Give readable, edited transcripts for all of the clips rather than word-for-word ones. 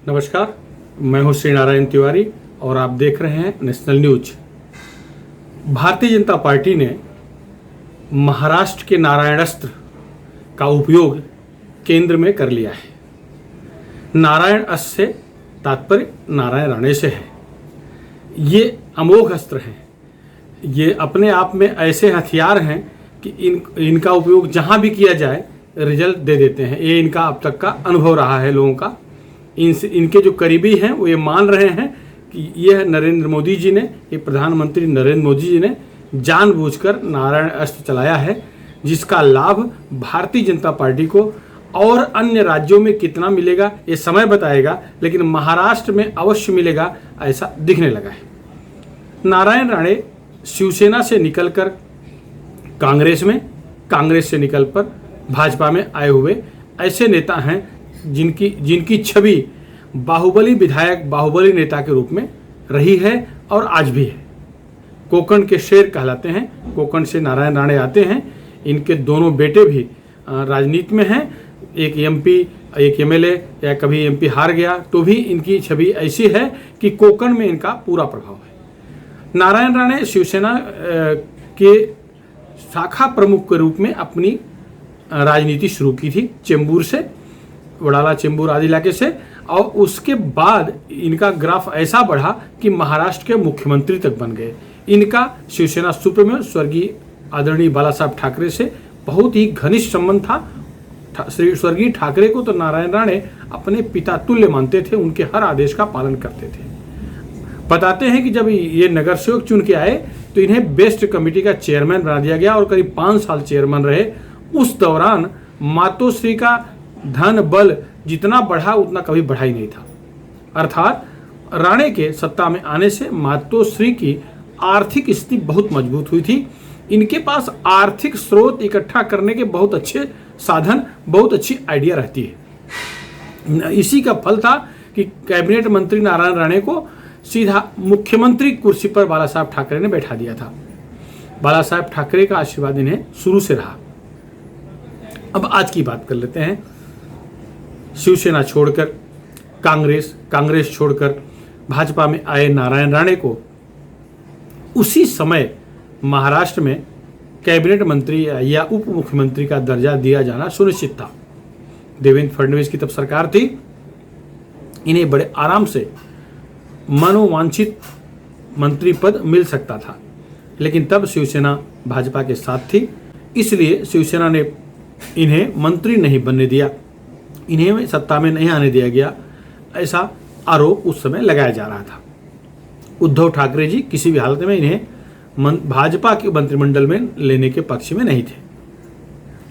नमस्कार, मैं हूं श्री नारायण तिवारी और आप देख रहे हैं national news. Bharatiya Janata party ने महाराष्ट्र के नारायणास्त्र का उपयोग केंद्र में कर लिया है। नारायण अस्त्र से तात्पर्य नारायण राणे से है। ये अमोघ अस्त्र हैं। ये अपने आप में ऐसे हथियार हैं कि इनका उपयोग जहां भी किया जाए रिजल्ट दे देते हैं। ये इनका अब तक का अनुभव रहा है लोगों का। इनके जो करीबी हैं वो ये मान रहे हैं कि ये नरेंद्र मोदी जी ने, ये प्रधानमंत्री नरेंद्र मोदी जी ने जानबूझकर नारायण अस्त्र चलाया है, जिसका लाभ भारतीय जनता पार्टी को और अन्य राज्यों में कितना मिलेगा ये समय बताएगा, लेकिन महाराष्ट्र में अवश्य मिलेगा ऐसा दिखने लगा है। नारायण राणे शिवसेना से निकलकर कांग्रेस से निकलकर भाजपा में आए हुए ऐसे नेता हैं जिनकी छवि बाहुबली विधायक, बाहुबली नेता के रूप में रही है और आज भी है। कोंकण के शेर कहलाते हैं। कोंकण से नारायण राणे आते हैं। इनके दोनों बेटे भी राजनीति में हैं। एक एमपी, एक एमएलए, या कभी एमपी हार गया तो भी इनकी छवि ऐसी है कि कोंकण में इनका पूरा प्रभाव है। नारायण राणे शिवसेना के शाखा प्रमुख के रूप में अपनी राजनीति शुरू की थी चेंबूर से, वडाला चेंबूर आदि इलाके से, और उसके बाद इनका ग्राफ ऐसा बढ़ा कि महाराष्ट्र के मुख्यमंत्री तक बन गए। इनका शिवसेना सुप्रीमो स्वर्गीय आदरणीय बाला साहब ठाकरे से बहुत ही घनिष्ठ संबंध था। स्वर्गीय ठाकरे को तो नारायण राणे अपने पिता तुल्य मानते थे, उनके हर आदेश का पालन करते थे। बताते हैं कि जब ये नगर सेवक चुन के आए तो इन्हें बेस्ट कमेटी का चेयरमैन बना दिया गया और करीब 5 साल चेयरमैन रहे। उस दौरान मातोश्री का धन बल जितना बढ़ा उतना कभी बढ़ा ही नहीं था। अर्थात राणे के सत्ता में आने से मातोश्री की आर्थिक स्थिति बहुत मजबूत हुई थी। इनके पास आर्थिक स्रोत इकट्ठा करने के बहुत अच्छे साधन, बहुत अच्छी आइडिया रहती है। इसी का फल था कि कैबिनेट मंत्री नारायण राणे को सीधा मुख्यमंत्री कुर्सी पर बाला साहब ठाकरे ने बैठा दिया था। बाला साहब ठाकरे का आशीर्वाद इन्हें शुरू से रहा। अब आज की बात कर लेते हैं। शिवसेना छोड़कर कांग्रेस छोड़कर भाजपा में आए नारायण राणे को उसी समय महाराष्ट्र में कैबिनेट मंत्री या उप मुख्यमंत्री का दर्जा दिया जाना सुनिश्चित था। देवेंद्र फडणवीस की तब सरकार थी। इन्हें बड़े आराम से मनोवांछित मंत्री पद मिल सकता था, लेकिन तब शिवसेना भाजपा के साथ थी, इसलिए शिवसेना ने इन्हें मंत्री नहीं बनने दिया, इन्हें सत्ता में नहीं आने दिया गया, ऐसा आरोप उस समय लगाया जा रहा था। उद्धव ठाकरे जी किसी भी हालत में इन्हें भाजपा के मंत्रिमंडल में लेने के पक्ष में नहीं थे।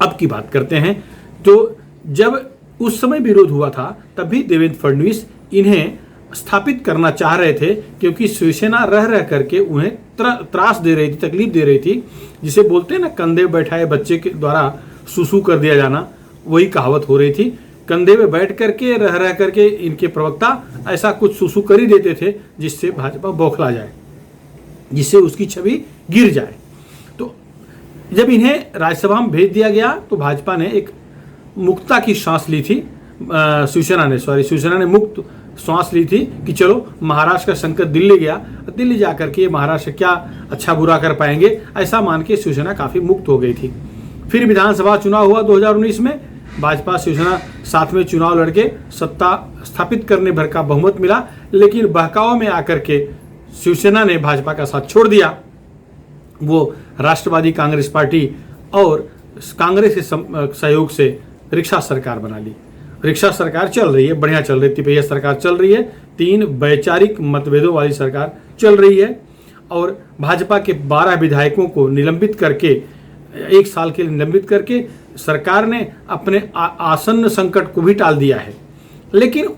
अब की बात करते हैं तो जब उस समय विरोध हुआ था तब भी देवेंद्र फडणवीस इन्हें स्थापित करना चाह रहे थे, क्योंकि शिवसेना रह करके उन्हें त्रास दे रही थी, तकलीफ दे रही थी। जिसे बोलते हैं ना, कंधे बैठाए बच्चे के द्वारा सुसु कर दिया जाना, वही कहावत हो रही थी। कंधे पे बैठ करके रह करके इनके प्रवक्ता ऐसा कुछ सुसु कर ही देते थे जिससे भाजपा बौखला जाए, जिससे उसकी छवि गिर जाए। तो जब इन्हें राज्यसभा में भेज दिया गया तो भाजपा ने एक मुक्तता की सांस ली थी। शिवसेना ने मुक्त सांस ली थी कि चलो महाराष्ट्र का संकट दिल्ली गया, दिल्ली जाकर के महाराष्ट्र क्या अच्छा बुरा कर पाएंगे, ऐसा मान के शिवसेना काफी मुक्त हो गई थी। फिर विधानसभा चुनाव हुआ 2019 में। भाजपा शिवसेना साथ में चुनाव लड़के सत्ता स्थापित करने भर का बहुमत मिला, लेकिन बहकाव में आकर के शिवसेना ने भाजपा का साथ छोड़ दिया। वो राष्ट्रवादी कांग्रेस पार्टी और कांग्रेस के सहयोग से रिक्शा सरकार बना ली। रिक्शा सरकार चल रही है, बढ़िया चल रही है, तिपैया सरकार चल रही है, 3 वैचारिक मतभेदों वाली सरकार चल रही है। और भाजपा के 12 विधायकों को निलंबित करके, 1 साल के लिए निलंबित करके सरकार ने अपने आसन्न संकट को भी टाल दिया है। लेकिन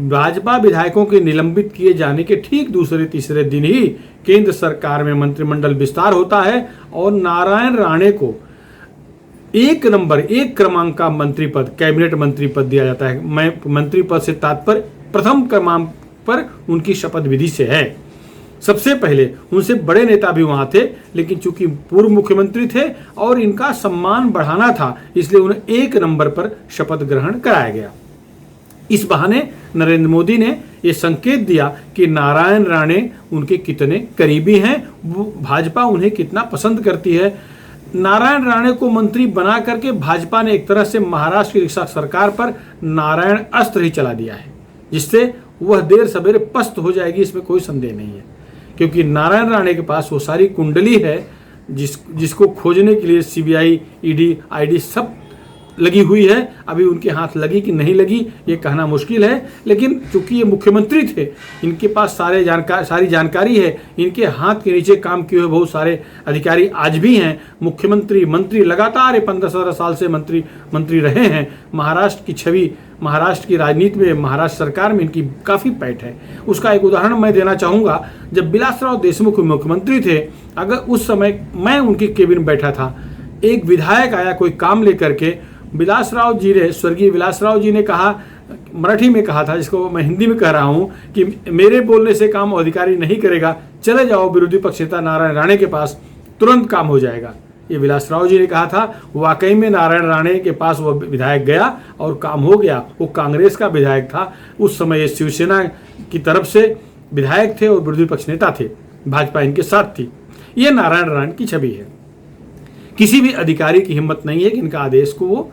भाजपा विधायकों के निलंबित किए जाने के ठीक दूसरे तीसरे दिन ही केंद्र सरकार में मंत्रिमंडल विस्तार होता है और नारायण राणे को 1 क्रमांक का मंत्री पद, कैबिनेट मंत्री पद दिया जाता है। मैं मंत्री पद से तात्पर्य प्रथम क्रमांक पर उनकी शपथ विधि से है। सबसे पहले उनसे बड़े नेता भी वहां थे, लेकिन चूंकि पूर्व मुख्यमंत्री थे और इनका सम्मान बढ़ाना था, इसलिए उन्हें 1 नंबर पर शपथ ग्रहण कराया गया। इस बहाने नरेंद्र मोदी ने ये संकेत दिया कि नारायण राणे उनके कितने करीबी हैं, वो भाजपा उन्हें कितना पसंद करती है। नारायण राणे को मंत्री बना करके भाजपा ने एक तरह से महाराष्ट्र की सरकार पर नारायण अस्त्र ही चला दिया है, जिससे वह देर सवेरे पस्त हो जाएगी, इसमें कोई संदेह नहीं है। क्योंकि नारायण राणे के पास वो सारी कुंडली है जिसको खोजने के लिए सीबीआई, ईडी, आईडी सब लगी हुई है। अभी उनके हाथ लगी कि नहीं लगी ये कहना मुश्किल है, लेकिन चूंकि ये मुख्यमंत्री थे, इनके पास सारी जानकारी है, इनके हाथ के नीचे काम किए हुए बहुत सारे अधिकारी आज भी हैं। मुख्यमंत्री, मंत्री लगातार 15-17 साल से मंत्री रहे हैं। महाराष्ट्र की छवि, महाराष्ट्र की राजनीति में, महाराष्ट्र सरकार में इनकी काफ़ी पैठ है। उसका एक उदाहरण मैं देना चाहूँगा। जब विलासराव देशमुख मुख्यमंत्री थे, अगर उस समय मैं उनके केबिन में बैठा था, एक विधायक आया कोई काम लेकर के, विलासराव जी ने, स्वर्गीय विलासराव जी ने कहा, मराठी में कहा था, जिसको मैं हिंदी में कह रहा हूं कि मेरे बोलने से काम अधिकारी नहीं करेगा, चले जाओ विरोधी पक्ष नेता नारायण राणे के पास, तुरंत काम हो जाएगा। ये विलासराव जी ने कहा था। वाकई में नारायण राणे के पास वो विधायक गया और काम हो गया। वो कांग्रेस का विधायक था, उस समय ये शिवसेना की तरफ से विधायक थे और विरोधी पक्ष नेता थे, भाजपा इनके साथ थी। ये नारायण राणे की छवि है। किसी भी अधिकारी की हिम्मत नहीं है कि इनका आदेश को वो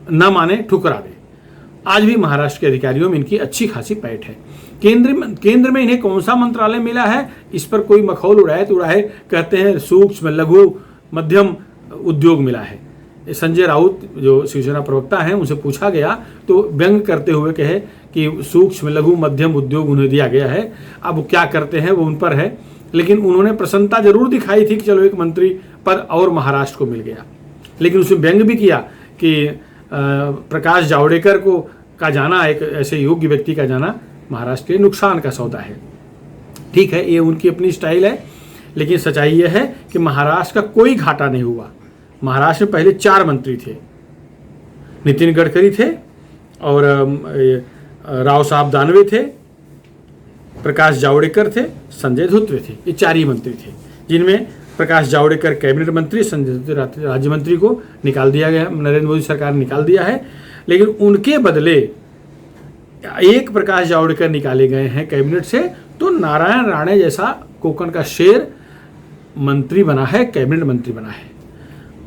न माने, ठुकरा दे। आज भी महाराष्ट्र के अधिकारियों में इनकी अच्छी खासी पैठ है। केंद्र में इन्हें कौन सा मंत्रालय मिला है, इस पर कोई मखौल उड़ाए तो उड़ाए, कहते हैं सूक्ष्म, लघु, मध्यम उद्योग मिला है। संजय राउत जो शिवसेना प्रवक्ता हैं, उनसे पूछा गया तो व्यंग करते हुए कहे कि सूक्ष्म, लघु, मध्यम उद्योग उन्हें दिया गया है। अब वो क्या करते हैं वो उन पर है, लेकिन उन्होंने प्रसन्नता जरूर दिखाई थी कि चलो एक मंत्री पद और महाराष्ट्र को मिल गया। लेकिन उसमें व्यंग भी किया कि प्रकाश जावड़ेकर का जाना, एक ऐसे योग्य व्यक्ति का जाना महाराष्ट्र के नुकसान का सौदा है। ठीक है, ये उनकी अपनी स्टाइल है, लेकिन सच्चाई यह है कि महाराष्ट्र का कोई घाटा नहीं हुआ। महाराष्ट्र में पहले 4 मंत्री थे, नितिन गडकरी थे और राव साहब दानवे थे, प्रकाश जावड़ेकर थे, संजय धोत्रे थे। ये 4 ही मंत्री थे, जिनमें प्रकाश जावड़ेकर कैबिनेट मंत्री, संजय धोत्रे राज्य मंत्री को निकाल दिया गया, नरेंद्र मोदी सरकार ने निकाल दिया है। लेकिन उनके बदले एक प्रकाश जावड़ेकर निकाले गए हैं कैबिनेट से, तो नारायण राणे जैसा कोकण का शेर मंत्री बना है, कैबिनेट मंत्री बना है।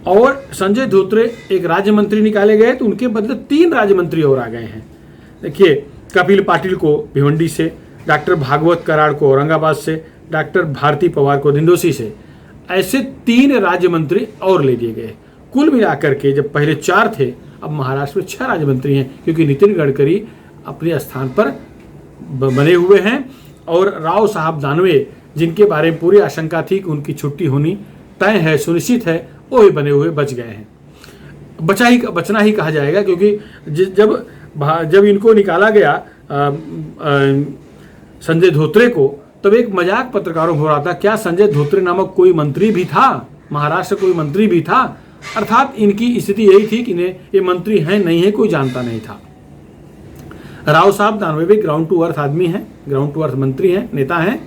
और संजय धोत्रे एक राज्य मंत्री निकाले गए, तो उनके बदले 3 राज्य मंत्री और आ गए हैं। देखिए, कपिल पाटिल को भिवंडी से, डॉक्टर भागवत कराड़ को औरंगाबाद से, डॉक्टर भारती पवार को दिंडोसी से, ऐसे 3 राज्य मंत्री और ले दिए गए। कुल मिलाकर के जब पहले 4 थे, अब महाराष्ट्र में 6 राज्य मंत्री हैं, क्योंकि नितिन गडकरी अपने स्थान पर बने हुए हैं और राव साहब दानवे, जिनके बारे में पूरी आशंका थी कि उनकी छुट्टी होनी तय है, सुनिश्चित है, वो ही बने हुए बच गए हैं। बचना ही कहा जाएगा, क्योंकि जब इनको निकाला गया संजय धोत्रे को, तब एक मजाक पत्रकारों हो रहा था, क्या संजय धोत्रे नामक कोई मंत्री भी था, महाराष्ट्र कोई मंत्री भी था। अर्थात इनकी स्थिति यही थी कि ये मंत्री हैं नहीं है, कोई जानता नहीं था। राव साहब दानवे भी ग्राउंड टू अर्थ आदमी हैं, ग्राउंड टू अर्थ मंत्री हैं, नेता हैं।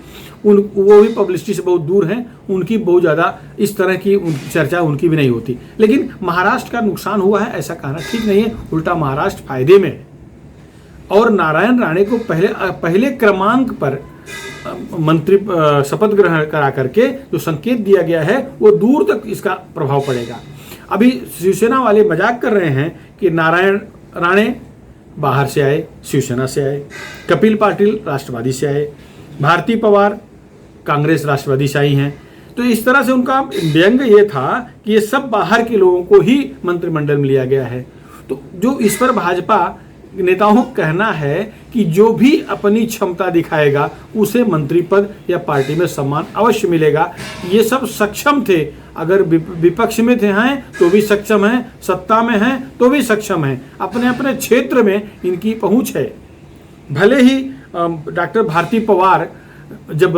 वो भी पब्लिसिटी से बहुत दूर हैं, उनकी बहुत ज़्यादा इस तरह की चर्चा उनकी भी नहीं होती। लेकिन महाराष्ट्र का नुकसान हुआ है ऐसा कहना ठीक नहीं है, उल्टा महाराष्ट्र फायदे में है। और नारायण राणे को पहले क्रमांक पर मंत्री शपथ ग्रहण करा करके जो संकेत दिया गया है, वो दूर तक इसका प्रभाव पड़ेगा। अभी शिवसेना वाले मजाक कर रहे हैं कि नारायण राणे बाहर से आए, शिवसेना से आए, कपिल पाटिल राष्ट्रवादी से आए, भारती पवार कांग्रेस राष्ट्रवादी से आई हैं। तो इस तरह से उनका व्यंग ये था कि ये सब बाहर के लोगों को ही मंत्रिमंडल में लिया गया है। तो जो इस पर भाजपा नेताओं को कहना है कि जो भी अपनी क्षमता दिखाएगा उसे मंत्री पद या पार्टी में सम्मान अवश्य मिलेगा। ये सब सक्षम थे, अगर विपक्ष में थे हैं तो भी सक्षम हैं, सत्ता में हैं तो भी सक्षम हैं, अपने अपने क्षेत्र में इनकी पहुंच है। भले ही डॉक्टर भारती पवार जब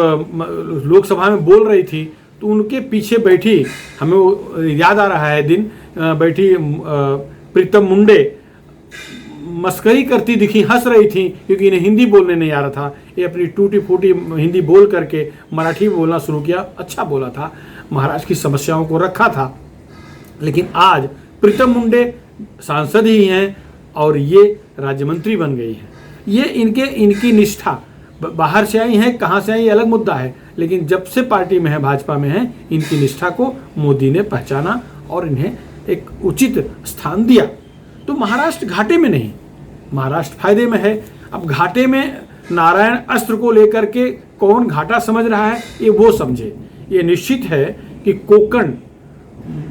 लोकसभा में बोल रही थी तो उनके पीछे बैठी, हमें वो याद आ रहा है दिन, बैठी प्रीतम मुंडे मस्करी करती दिखी, हंस रही थी, क्योंकि इन्हें हिंदी बोलने नहीं आ रहा था। ये अपनी टूटी फूटी हिंदी बोल करके मराठी में बोलना शुरू किया। अच्छा बोला था, महाराष्ट्र की समस्याओं को रखा था। लेकिन आज प्रीतम मुंडे सांसद ही हैं और ये राज्य मंत्री बन गई हैं। ये इनकी निष्ठा बाहर से आई है, कहाँ से आई ये अलग मुद्दा है, लेकिन जब से पार्टी में है, भाजपा में है, इनकी निष्ठा को मोदी ने पहचाना और इन्हें एक उचित स्थान दिया। तो महाराष्ट्र घाटे में नहीं, महाराष्ट्र फायदे में है। अब घाटे में नारायण अस्त्र को लेकर के कौन घाटा समझ रहा है ये वो समझे। ये निश्चित है कि कोंकण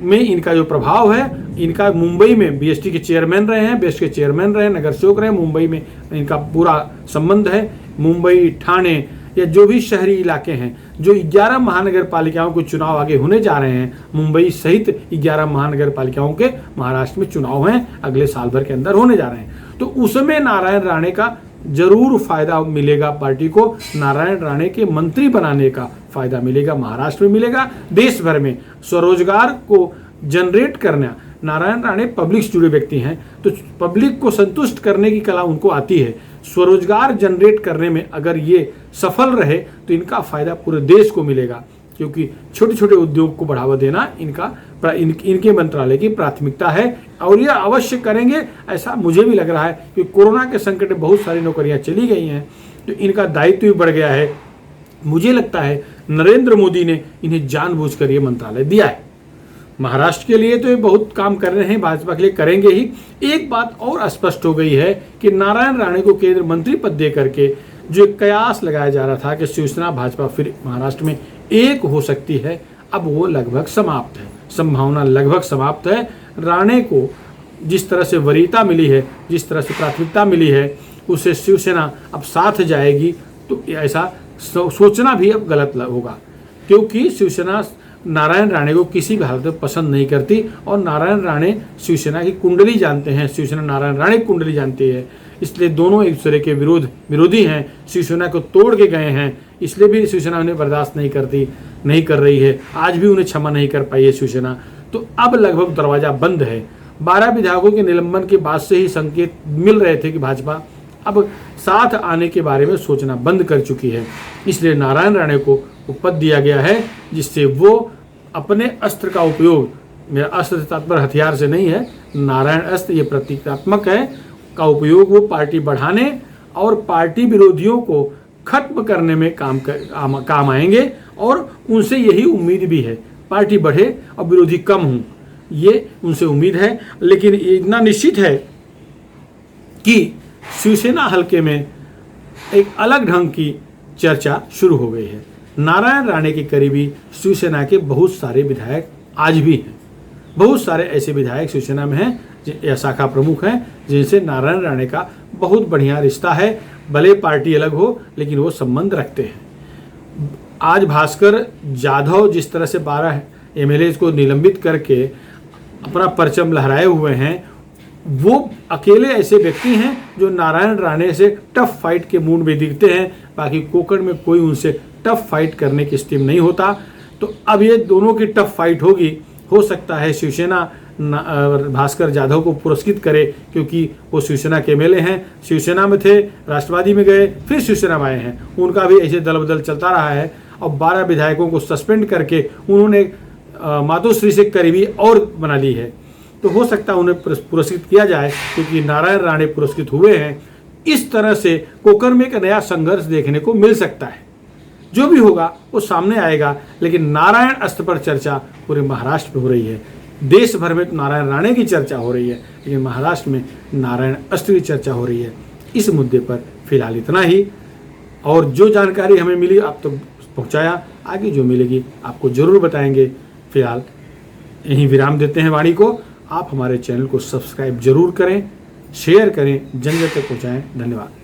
में इनका जो प्रभाव है, इनका मुंबई में बीएसटी के चेयरमैन रहे हैं, बीएसटी के चेयरमैन रहे, नगर सेवक रहे, मुंबई में इनका पूरा संबंध है। मुंबई, ठाणे या जो भी शहरी इलाके हैं, जो 11 महानगर पालिकाओं के चुनाव आगे होने जा रहे हैं, मुंबई सहित 11 महानगर पालिकाओं के महाराष्ट्र में चुनाव हैं, अगले साल भर के अंदर होने जा रहे हैं। तो उसमें नारायण राणे का जरूर फायदा मिलेगा पार्टी को। नारायण राणे के मंत्री बनाने का फायदा मिलेगा, महाराष्ट्र में मिलेगा, देश भर में स्वरोजगार को जनरेट करना। नारायण राणे पब्लिक से जुड़े व्यक्ति हैं, तो पब्लिक को संतुष्ट करने की कला उनको आती है। स्वरोजगार जनरेट करने में अगर ये सफल रहे तो इनका फायदा पूरे देश को मिलेगा, क्योंकि छोटे छोटे उद्योग को बढ़ावा देना इनके मंत्रालय की प्राथमिकता है और ये अवश्य करेंगे, ऐसा मुझे भी लग रहा है कि कोरोना के संकट में बहुत सारी नौकरियां चली गई हैं, तो इनका दायित्व भी बढ़ गया है। मुझे लगता है नरेंद्र मोदी ने इन्हें जानबूझकर ये मंत्रालय दिया है। महाराष्ट्र के लिए तो ये बहुत काम कर रहे हैं, भाजपा के लिए करेंगे ही। एक बात और स्पष्ट हो गई है कि नारायण राणे को केंद्र मंत्री पद दे करके जो कयास लगाया जा रहा था कि शिवसेना भाजपा फिर महाराष्ट्र में एक हो सकती है, अब वो लगभग समाप्त है, संभावना लगभग समाप्त है। राणे को जिस तरह से वरीयता मिली है, जिस तरह से प्राथमिकता मिली है, उससे शिवसेना अब साथ जाएगी, तो ऐसा सोचना भी अब गलत होगा, क्योंकि शिवसेना नारायण राणे को किसी भी हालत में पसंद नहीं करती और नारायण राणे शिवसेना की कुंडली जानते हैं, शिवसेना नारायण राणे की कुंडली जानती है, इसलिए दोनों एक दूसरे के विरोधी हैं, शिवसेना को तोड़ के गए हैं, इसलिए भी शिवसेना उन्हें बर्दाश्त नहीं कर रही है, आज भी उन्हें क्षमा नहीं कर पाई है शिवसेना। तो अब लगभग दरवाजा बंद है। 12 विधायकों के निलंबन के बाद से ही संकेत मिल रहे थे कि भाजपा अब साथ आने के बारे में सोचना बंद कर चुकी है, इसलिए नारायण राणे को पद दिया गया है, जिससे वो अपने अस्त्र का उपयोग, मेरा अस्त्र तात्पर्य हथियार से नहीं है, नारायण अस्त्र ये प्रतीकात्मक है, का उपयोग वो पार्टी बढ़ाने और पार्टी विरोधियों को खत्म करने में काम आएंगे और उनसे यही उम्मीद भी है, पार्टी बढ़े और विरोधी कम हों, ये उनसे उम्मीद है। लेकिन इतना निश्चित है कि शिवसेना हलके में एक अलग ढंग की चर्चा शुरू हो गई है। नारायण राणे के करीबी शिवसेना के बहुत सारे विधायक आज भी हैं, बहुत सारे ऐसे विधायक शिवसेना में हैं या शाखा प्रमुख हैं जिनसे नारायण राणे का बहुत बढ़िया रिश्ता है, भले पार्टी अलग हो लेकिन वो संबंध रखते हैं। आज भास्कर जाधव जिस तरह से 12 एमएलए को निलंबित करके अपना परचम लहराए हुए हैं, वो अकेले ऐसे व्यक्ति हैं जो नारायण राणे से टफ फाइट के मूड में दिखते हैं, बाकी कोंकण में कोई उनसे टफ फाइट करने की स्टीम नहीं होता। तो अब ये दोनों की टफ फाइट होगी, हो सकता है शिवसेना भास्कर जाधव को पुरस्कृत करे, क्योंकि वो शिवसेना के एमएलए हैं, शिवसेना में थे, राष्ट्रवादी में गए, फिर शिवसेना में आए हैं, उनका भी ऐसे दल बदल चलता रहा है और 12 विधायकों को सस्पेंड करके उन्होंने मातोश्री से करीबी और बना ली है। तो हो सकता है उन्हें पुरस्कृत किया जाए, क्योंकि नारायण राणे पुरस्कृत हुए हैं। इस तरह से कोंकण में एक नया संघर्ष देखने को मिल सकता है। जो भी होगा वो सामने आएगा, लेकिन नारायण अस्त्र पर चर्चा पूरे महाराष्ट्र में हो रही है। देश भर में तो नारायण राणे की चर्चा हो रही है, लेकिन महाराष्ट्र में नारायण अस्त्र की चर्चा हो रही है। इस मुद्दे पर फिलहाल इतना ही, और जो जानकारी हमें मिली आप तो पहुंचाया, आगे जो मिलेगी आपको जरूर बताएंगे। फिलहाल यहीं विराम देते हैं वाणी को। आप हमारे चैनल को सब्सक्राइब जरूर करें, शेयर करें, जन जन तक पहुँचाएँ। धन्यवाद।